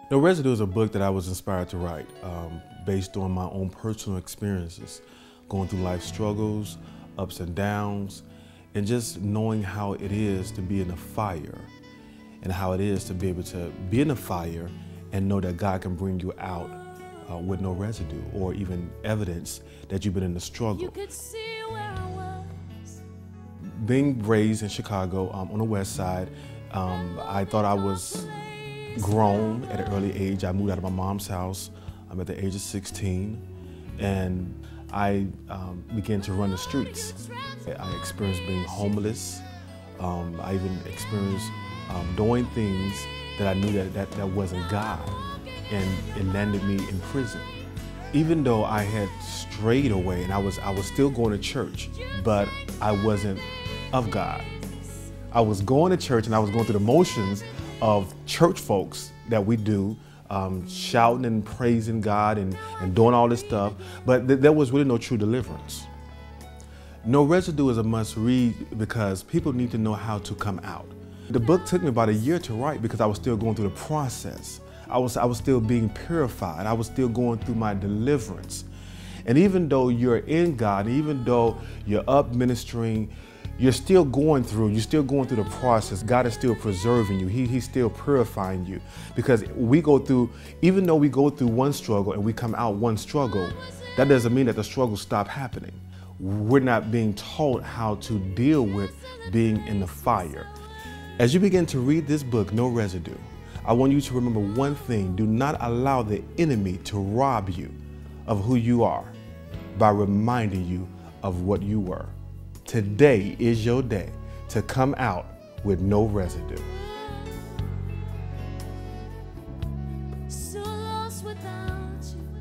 No Residue is a book that I was inspired to write based on my own personal experiences, going through life struggles, ups and downs, and just knowing how it is to be in the fire and how it is to be able to be in the fire and know that God can bring you out with no residue or even evidence that you've been in the struggle. You could see where I was. Being raised in Chicago on the west side, I thought I was grown at an early age. I moved out of my mom's house at the age of 16, and I began to run the streets. I experienced being homeless. I even experienced doing things that I knew that wasn't God, and it landed me in prison. Even though I had strayed away and I was still going to church, but I wasn't of God. I was going to church and I was going through the motions of church folks that we do, shouting and praising God and doing all this stuff, but there was really no true deliverance. No Residue is a must read because people need to know how to come out. The book took me about a year to write because I was still going through the process. I was still being purified. I was still going through my deliverance. And even though you're in God, even though you're up ministering, you're still going through the process. God is still preserving you. He's still purifying you. Because we go through, even though we go through one struggle and we come out one struggle, that doesn't mean that the struggle stopped happening. We're not being taught how to deal with being in the fire. As you begin to read this book, No Residue, I want you to remember one thing. Do not allow the enemy to rob you of who you are by reminding you of what you were. Today is your day to come out with no residue. So lost without you.